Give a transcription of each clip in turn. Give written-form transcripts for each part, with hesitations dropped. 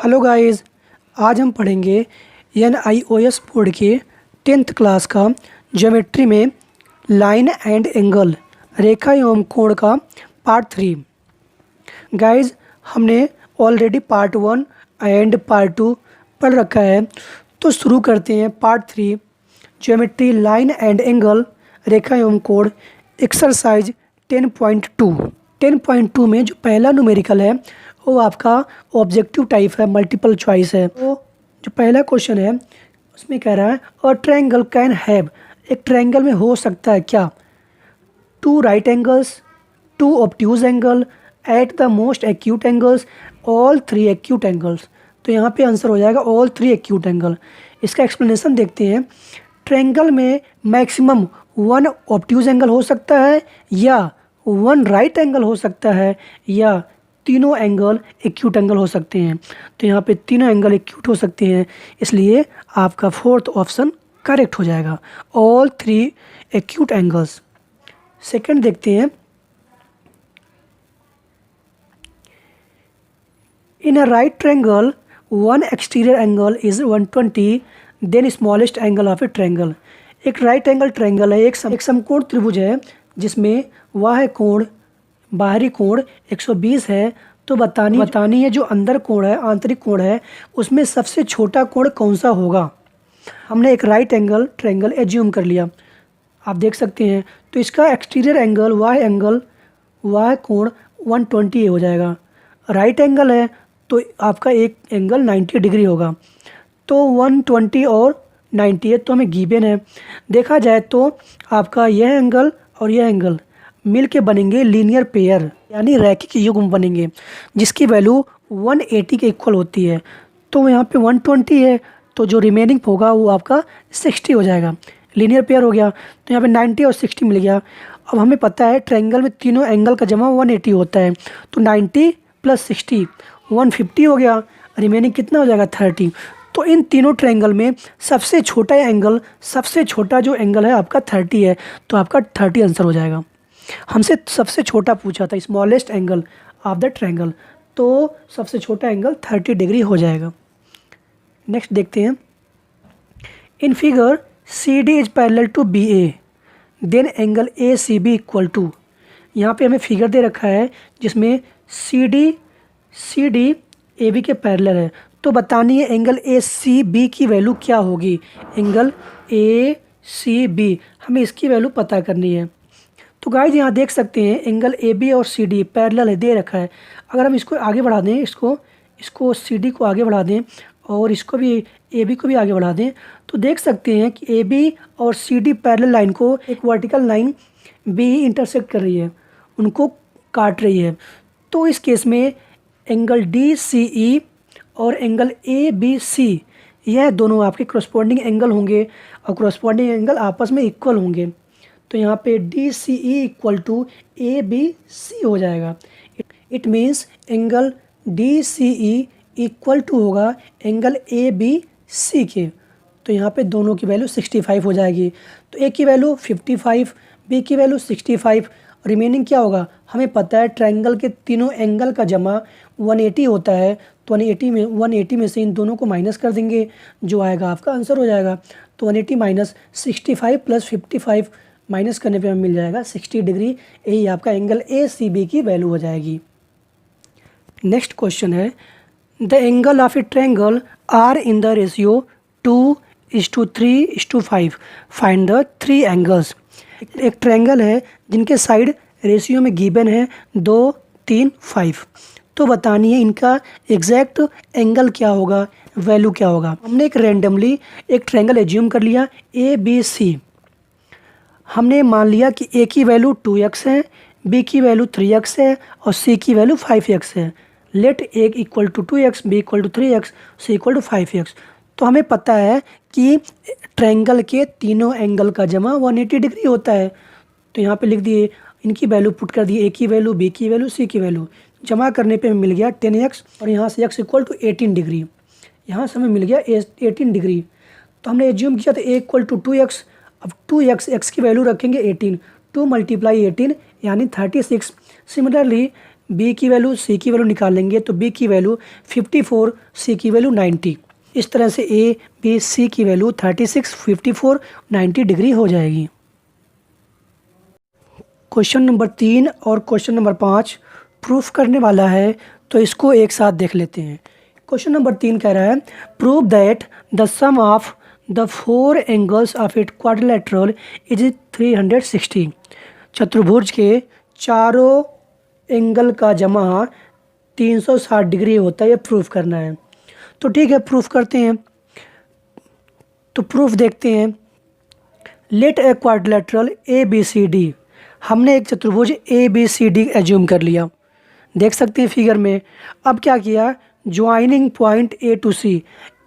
Hello guys, आज हम पढ़ेंगे NIOS बोर्ड के 10th क्लास का ज्योमेट्री में लाइन एंड एंगल रेखा एवं कोण का पार्ट 3। गाइस, हमने ऑलरेडी पार्ट 1 एंड पार्ट 2 पढ़ रखा है, तो शुरू करते हैं part 3 geometry line and angle रेखा एवं कोण एक्सरसाइज 10.2। 10.2 में जो पहला न्यूमेरिकल है वो आपका ऑब्जेक्टिव टाइप है, मल्टीपल चॉइस है। तो जो पहला क्वेश्चन है उसमें कह रहा है और ट्रायंगल कैन हैव, एक ट्रायंगल में हो सकता है क्या, 2 right angles, 2 obtuse angle at the most acute angles, all 3 acute angles. तो यहाँ पे आंसर हो जाएगा ऑल 3 एक्यूट एंगल। इसका एक्सप्लेनेशन देखते हैं। ट्रायंगल में मैक्सिमम 1 ऑब्ट्यूज एंगल हो सकता है या 1 राइट एंगल हो सकता है या तीनों एंगल एक्यूट एंगल हो सकते हैं। तो यहाँ पे तीनों एंगल एक्यूट हो सकते हैं, इसलिए आपका फोर्थ ऑप्शन करेक्ट हो जाएगा, ऑल 3 एक्यूट एंगल्स। सेकंड देखते हैं। In a right triangle 1 exterior angle is 120, then smallest angle of a triangle. एक राइट एंगल ट्रायंगल है, एक समकोण त्रिभुज है जिसमें वह कोण बाहरी कोण 120 है। तो बतानी है जो अंदर कोण है, आंतरिक कोण है, उसमें सबसे छोटा कोण कौन सा होगा। हमने एक राइट एंगल ट्रायंगल एज्यूम कर लिया, आप देख सकते हैं। तो इसका एक्सटीरियर एंगल वह कोण 120 हो जाएगा। राइट एंगल है तो आपका एक एंगल 90 डिग्री होगा। तो 120 और 90 है, तो हमें गिवन है। देखा जाए तो आपका यह एंगल और यह एंगल मिल के बनेंगे लीनियर पेयर, यानी रैखिक युग्म बनेंगे, जिसकी वैल्यू 180 के इक्वल होती है। तो यहाँ पे 120 है, तो जो रिमेनिंग होगा वो आपका 60 हो जाएगा, लीनियर पेयर हो गया। तो यहाँ पे 90 और 60 मिल गया। अब हमें पता है ट्रायंगल में तीनों एंगल का जमा 180 होता है, तो 90 + 60 150 हो गया, रिमेनिंग कितना हो जाएगा 30। तो इन तीनों ट्रायंगल में सबसे छोटा जो एंगल है आपका 30 है, तो आपका 30 आंसर हो जाएगा। हमसे सबसे छोटा पूछा था, smallest angle of the triangle, तो सबसे छोटा एंगल 30 डिग्री हो जाएगा। नेक्स्ट देखते हैं। In figure CD is parallel to BA, then angle ACB equal to. यहाँ पे हमें फिगर दे रखा है जिसमें CD AB के पैरेलल है, तो बतानी है एंगल ACB की वैल्यू क्या होगी। एंगल ACB हमें इसकी वैल्यू पता करनी है। तो गाइस यहाँ देख सकते हैं एंगल AB और CD पैरेलल है, दे रखा है। अगर हम इसको आगे बढ़ा दें, इसको CD को आगे बढ़ा दें और इसको भी AB को भी आगे बढ़ा दें, तो देख सकते हैं कि AB और CD पैरेलल लाइन को एक वर्टिकल लाइन BE इंटरसेक्ट कर रही है, उनको काट रही है। तो इस केस में एंगल DCE और एंगल ABC यह दोनों आपके करस्पॉन्डिंग एंगल होंगे और करस्पॉन्डिंग एंगल आपस में इक्वल होंगे। तो यहाँ पे DCE इक्वल टू ABC हो जाएगा। It means angle DCE equal to होगा एंगल ABC के। तो यहाँ पे दोनों की वैल्यू 65 हो जाएगी। तो A की वैल्यू 55, B की वैल्यू 65, रिमेनिंग क्या होगा हमें पता है। ट्रायंगल के तीनों एंगल का जमा 180 होता है, तो 180 में से इन दोनों को माइनस कर देंगे, जो आएगा आपका आंसर हो जाएगा। तो 180 माइनस 65 + 55 माइनस करने पे हमें मिल जाएगा 60 डिग्री। यही आपका एंगल ACB की वैल्यू हो जाएगी। नेक्स्ट क्वेश्चन है, the angle of a triangle are in the ratio 2:3:5, find the 3 angles. एक ट्रायंगल है जिनके साइड रेशियो में गिवन है 2, 3, 5। तो बतानी है इनका एग्जैक्ट एंगल क्या होगा, वैल्यू क्या होगा। हमने एक रैंडमली एक ट्रायंगल एज्यूम कर लिया ABC। हमने मान लिया कि A की वैल्यू 2x है, B की वैल्यू 3x है और C की वैल्यू 5x है। Let A equal to 2x, B equal to 3x, C equal to 5x। तो हमें पता है कि ट्रायंगल के तीनों एंगल का जमा 180 डिग्री होता है। तो यहाँ पे लिख दिए, इनकी वैल्यू पुट कर दिए, A की वैल्यू, B की वैल्यू, C की वैल्यू। जमा करने पे हमें मिल गया 10x और यहाँ से x इक्वल टू 18 डिग्री, यहाँ से हमें मिल गया 18 डिग्री। तो हमने एज्यूम किया था A इक्वल टू 2x। अब 2x, x की वैल्यू रखेंगे 18, 2 × 18 यानी 36। सिमिलरली बी की वैल्यू सी की वैल्यू निकालेंगे तो बी की वैल्यू 54, सी की वैल्यू 90। इस तरह से ए बी सी की वैल्यू 36, 54, 90 डिग्री हो जाएगी। क्वेश्चन नंबर 3 और क्वेश्चन नंबर 5 प्रूफ करने वाला है, तो इसको एक साथ देख लेते हैं। क्वेश्चन नंबर 3 कह रहा है prove that the sum of the 4 angles of it quadrilateral is 360। चतुर्भुज के चारों एंगल का जमा 360 डिग्री होता है, ये प्रूफ करना है। तो ठीक है, प्रूफ करते हैं। तो प्रूफ देखते हैं। Let a quadrilateral A B C D. हमने एक चतुर्भुज A B C D assume कर लिया, देख सकते हैं फिगर में। अब क्या किया, ज्वाइनिंग पॉइंट ए टू सी,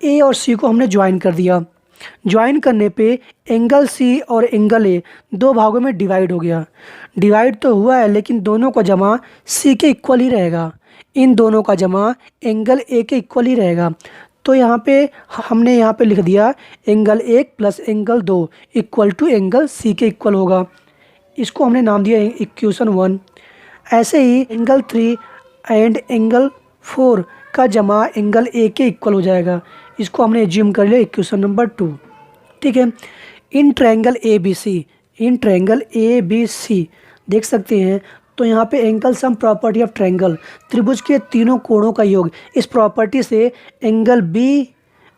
ए और सी को हमने ज्वाइन कर दिया। ज्वाइन करने पे एंगल सी और एंगल ए दो भागों में डिवाइड हो गया। डिवाइड तो हुआ है लेकिन दोनों का जमा सी के इक्वल ही रहेगा, इन दोनों का जमा एंगल ए के इक्वल ही रहेगा। तो यहाँ पे हमने यहाँ पे लिख दिया angle 1 plus angle 2 equal to angle C के इक्वल होगा। इसको हमने नाम दिया इक्वेशन 1। ऐसे ही एंगल 3 एंड एंगल 4 का जमा एंगल ए के इक्वल हो जाएगा। इसको हमने एज्यूम कर लिया इक्वेशन नंबर 2। ठीक है। In triangle A B C, in triangle A B C देख सकते हैं। तो यहाँ पे angle sum property of triangle, त्रिभुज के तीनों कोणों का योग, इस प्रॉपर्टी से angle B,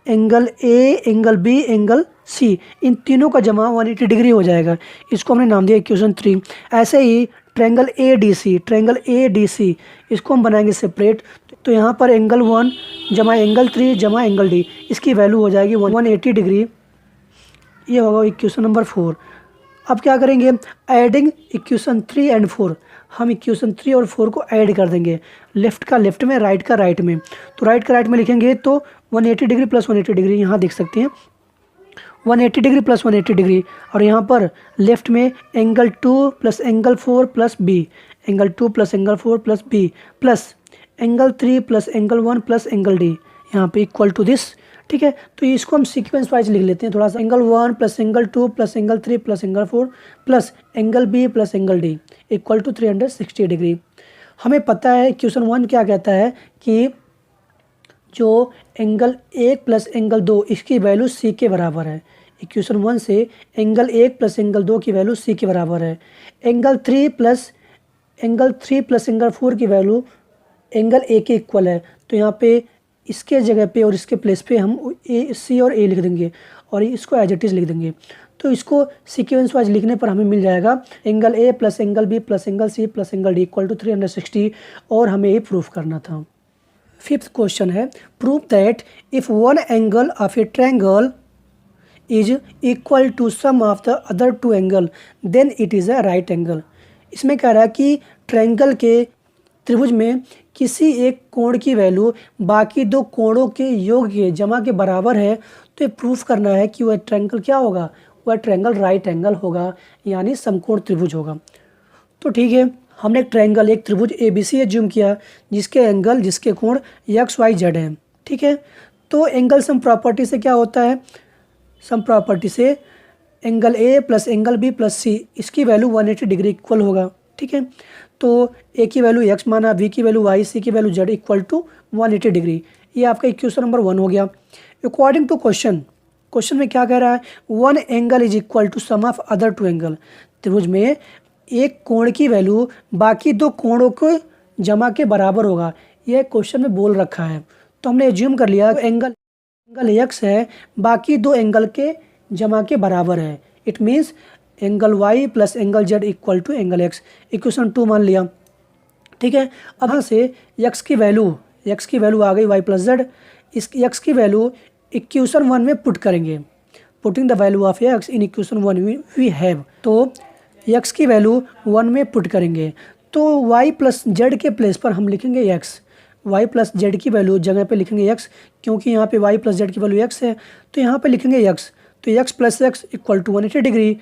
angle A, angle B, angle C, इन तीनों का जमा 180 डिग्री हो जाएगा। इसको हमने नाम दिया इक्वेशन 3। ऐसे ही triangle A D C, triangle A D C, इसको हम बनाएंगे सेपरेट। तो यहाँ पर एंगल 1 जमा एंगल 3 जमा एंगल डी, इसकी वैल्यू हो जाएगी 180 डिग्री। ये होगा इक्वेशन नंबर 4। अब क्या करेंगे, एडिंग इक्वेशन 3 एंड 4। हम इक्वेशन 3 और 4 को ऐड कर देंगे, लेफ्ट का लेफ्ट में, राइट का राइट में। तो राइट का राइट में लिखेंगे तो 180 डिग्री प्लस 180 डिग्री, यहाँ देख सकते हैं 180 डिग्री प्लस 180 डिग्री। और यहाँ पर लेफ्ट में angle 2 plus angle 4 plus B, angle 2 plus angle 4 plus B, plus angle 3 plus angle 1 plus angle D, यहाँ पे इक्वल टू दिस। ठीक है। तो इसको हम सीक्वेंस वाइज लिख लेते हैं थोड़ा सा। Angle 1 plus angle 2 plus angle 3 plus angle 4 plus angle B plus angle D equal to 360 degree. हमें पता है इक्वेशन 1 क्या कहता है कि जो एंगल 1 प्लस एंगल 2 इसकी वैल्यू सी के बराबर है। इक्वेशन 1 से एंगल 1 प्लस एंगल 2 की वैल्यू सी के बराबर है। एंगल 3 प्लस एंगल 4 की वैल्यू एंगल ए के इक्वल है। तो यहाँ पे इसके जगह पे और इसके प्लेस पे हम ए, सी और ए लिख देंगे और इसको एज इट इज़ लिख देंगे। तो इसको सीक्वेंस वाइज लिखने पर हमें मिल जाएगा angle A plus angle B plus angle C plus angle D equal to 360, और हमें ये प्रूफ करना था। 5th क्वेश्चन है prove that if one angle of a triangle is equal to sum of the other 2 angle then it is a right angle. इसमें कह रहा है कि ट्रायंगल के, त्रिभुज में किसी एक कोण की वैल्यू बाकी 2 कोणों के योग के जमा के बराबर है, तो ये प्रूफ करना है कि वह ट्रायंगल क्या होगा, वह ट्रायंगल राइट एंगल होगा, यानी समकोण त्रिभुज होगा। तो ठीक है, हमने एक ट्रायंगल, एक त्रिभुज ए बी सी एज्यूम किया जिसके एंगल, जिसके कोण एक्स वाई जेड हैं। ठीक है। तो एंगल सम प्रॉपर्टी से क्या होता है, सम प्रॉपर्टी से angle A plus angle B plus C, इसकी वैल्यू 180 डिग्री इक्वल होगा। ठीक है। तो ए की वैल्यू एक्स माना, बी की वैल्यू वाई, सी की value z equal to 180 degree. ये आपका इक्वेशन नंबर 1 हो गया। अकॉर्डिंग टू क्वेश्चन, क्वेश्चन में क्या कह रहा है, one angle is equal to sum of other 2 angle. त्रिभुज में एक कोण की वैल्यू बाकी 2 कोणों के जमा के बराबर होगा, यह क्वेश्चन में बोल रखा है। तो हमने एज्यूम कर लिया एंगल एक्स है बाकी 2 एंगल के जमा के बराबर है। It means angle y plus angle z equal to angle x, equation 2 मान लिया। ठीक है। अब यहाँ से एक्स की वैल्यू आ गई वाई प्लस जेड। इस एक्स की वैल्यू इक्वेशन 1 में पुट करेंगे। Putting the value of x in equation 1 we have. तो एक्स की वैल्यू 1 में पुट करेंगे तो वाई प्लस जेड के प्लेस पर हम लिखेंगे एक्स। वाई प्लस जेड की वैल्यू जगह पे लिखेंगे एक्स, क्योंकि यहाँ पे वाई प्लस जेड की वैल्यू एक्स है, तो यहाँ पे लिखेंगे एक्स। तो x plus x equal to 180 degree.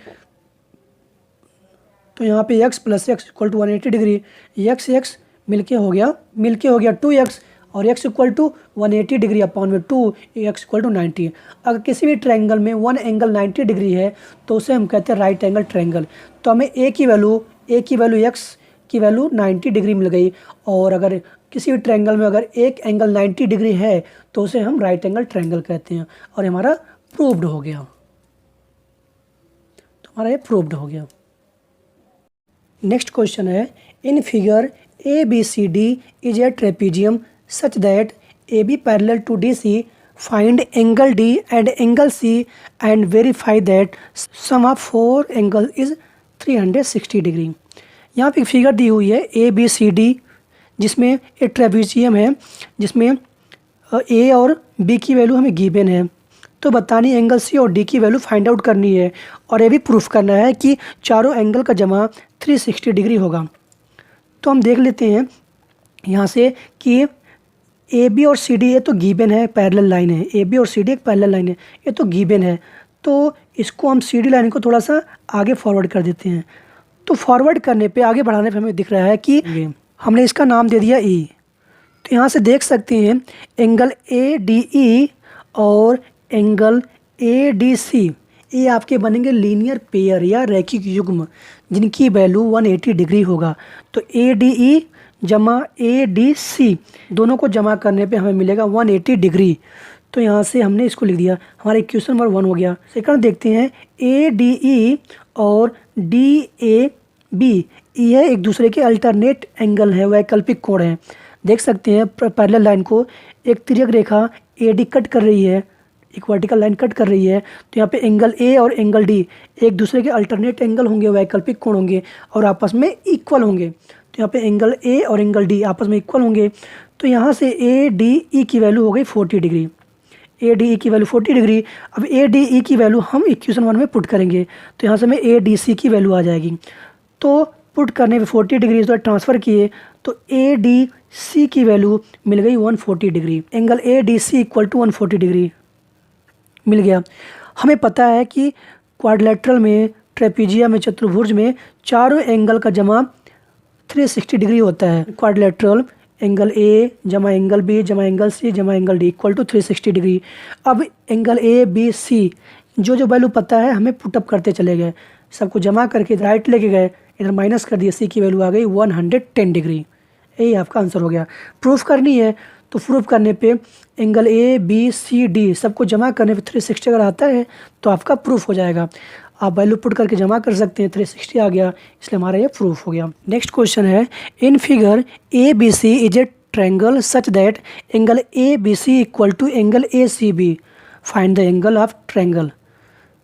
तो यहाँ पे x plus x equal to 180 degree. X मिलके हो गया 2x, और x equal to 180 degree upon में 2, x इक्वल टू 90। अगर किसी भी ट्रायंगल में वन एंगल 90 डिग्री है तो उसे हम कहते हैं राइट एंगल ट्रायंगल। तो हमें a की वैल्यू x की वैल्यू 90 डिग्री मिल गई, और अगर किसी भी ट्रायंगल में अगर एक एंगल 90 डिग्री है तो उसे हम राइट एंगल ट्रायंगल कहते हैं, और हमारा प्रूव्ड हो गया। तो हमारा ये प्रूव्ड हो गया। नेक्स्ट क्वेश्चन है, in figure ABCD is a trapezium such that AB parallel to DC, find angle D and angle C and verify that sum of 4 angle is 360 degree. यहाँ पे एक फिगर दी हुई है ABCD, जिसमें एक ट्रेपीजियम है, जिसमें A और B की वैल्यू हमें गिवन है। तो बतानी एंगल C और D की वैल्यू फाइंड आउट करनी है, और ये भी प्रूफ करना है कि चारों एंगल का जमा 360 डिग्री होगा। तो हम देख लेते हैं यहाँ से कि AB और CD ये तो गिवन है, पैरेलल लाइन है। AB और CD एक पैरेलल लाइन है, ये तो गिवन है। तो इसको हम CD लाइन को थोड़ा सा आगे फॉरवर्ड कर देते हैं। तो फॉरवर्ड करने पे, आगे बढ़ाने पे हमें दिख रहा है कि हमने इसका नाम दे दिया E। तो यहाँ से देख सकते हैं एंगल ADE और एंगल ADC, ये आपके बनेंगे लीनियर पेयर या रैखिक युग्म, जिनकी वैल्यू 180 डिग्री होगा। तो ADE जमा ADC दोनों को जमा करने पे हमें मिलेगा 180 डिग्री। तो यहाँ से हमने इसको लिख दिया, हमारा इक्वेशन नंबर 1 हो गया। सेकंड देखते हैं, ADE और DAB ये एक दूसरे के अल्टरनेट एंगल है, वैकल्पिक कोण है। देख सकते हैं पैरेलल लाइन को एक तिर्यक रेखा AD कट कर रही है, एक वर्टिकल लाइन कट कर रही है। तो यहाँ पे एंगल A और एंगल D एक दूसरे के अल्टरनेट एंगल होंगे, वैकल्पिक कोण होंगे, और आपस में इक्वल होंगे। तो यहाँ पे एंगल A और एंगल D आपस में इक्वल होंगे। तो यहाँ से ADE की वैल्यू हो गई 40 डिग्री। ADE की वैल्यू 40 डिग्री। अब ADE की वैल्यू हम इक्वेशन 1 में पुट करेंगे, तो यहाँ से हमें ADC की वैल्यू आ जाएगी। तो पुट करने पे 40 डिग्री इस बार ट्रांसफ़र किए तो ADC की वैल्यू मिल गई 140 degree. Angle ADC equal to 140 degree मिल गया। हमें पता है कि क्वाड्रिलेटरल में, ट्रेपीजियम में, चतुर्भुज में चारों एंगल का जमा 360 डिग्री होता है। क्वाड्रिलेटरल एंगल A जमा एंगल B जमा एंगल C जमा angle D equal to 360 degree. अब एंगल ABC जो जो वैल्यू पता है हमें पुटअप करते चले गए, सबको जमा करके राइट लेके गए, इधर माइनस कर दिए, C की वैल्यू आ गई 110 डिग्री। यही आपका आंसर हो गया। प्रूफ करनी है तो प्रूफ करने पे एंगल ABCD सबको जमा करने पे 360 अगर आता है तो आपका प्रूफ हो जाएगा। आप वैल्यू पुट करके जमा कर सकते हैं, 360 आ गया, इसलिए हमारा ये प्रूफ हो गया। नेक्स्ट क्वेश्चन है, in figure ABC is a triangle such that angle ABC equal to angle ACB, find the angle of triangle.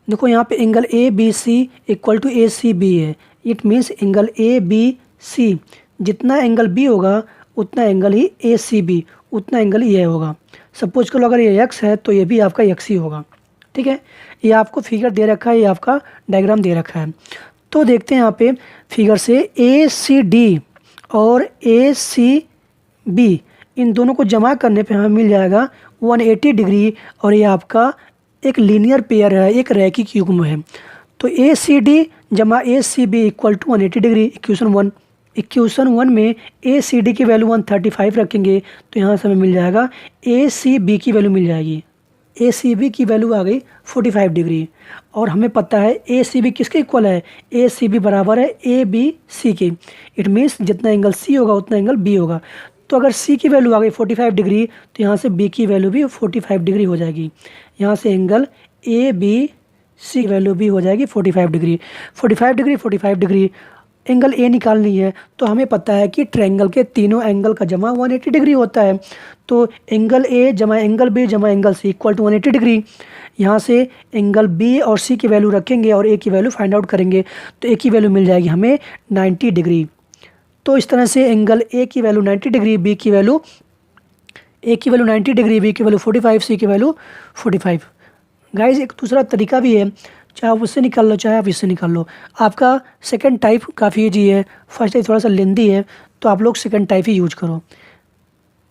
देखो यहाँ पे angle ABC equal to ACB है, इट मीन्स एंगल ABC जितना angle B होगा उतना angle ही ACB, उतना angle ये होगा। सपोज करो अगर ये x है तो ये भी आपका x ही होगा। ठीक है, ये आपको फिगर दे रखा है, ये आपका डायग्राम दे रखा है। तो देखते हैं यहाँ पे फिगर से ACD और ACB इन दोनों को जमा करने पे हमें मिल जाएगा 180 डिग्री, और ये आपका एक लीनियर पेयर है, एक रैखिक युग्म है। तो ACD जमा ACB equal to 180 degree. Equation 1 में ACD की वैल्यू 135 रखेंगे तो यहाँ से हमें मिल जाएगा ACB की वैल्यू मिल जाएगी। ACB की वैल्यू आ गई 45 डिग्री, और हमें पता है ACB किसके इक्वल है, ACB बराबर है ABC के। इट मीन्स जितना एंगल C होगा उतना एंगल B होगा। तो अगर C की वैल्यू आ गई 45 डिग्री तो यहाँ से B की वैल्यू भी 45 डिग्री हो जाएगी। यहाँ से एंगल ABC की वैल्यू भी हो जाएगी 45 डिग्री। 45 डिग्री एंगल A निकालनी है, तो हमें पता है कि ट्रायंगल के तीनों एंगल का जमा 180 डिग्री होता है। तो एंगल A जमा एंगल B जमा angle C equal to 180 degree. यहाँ से एंगल B और C की वैल्यू रखेंगे और A की वैल्यू फाइंड आउट करेंगे, तो A की वैल्यू मिल जाएगी हमें 90 डिग्री। तो इस तरह से एंगल A की वैल्यू 90 डिग्री, A की वैल्यू 90 डिग्री, B की वैल्यू 45, C की वैल्यू 45। गाइज एक दूसरा तरीका भी है, चाहे आप उससे निकाल लो चाहे आप इससे निकाल लो। आपका सेकंड टाइप काफ़ी ईजी है, फर्स्ट टाइप थोड़ा सा लेंदी है, तो आप लोग सेकंड टाइप ही यूज करो।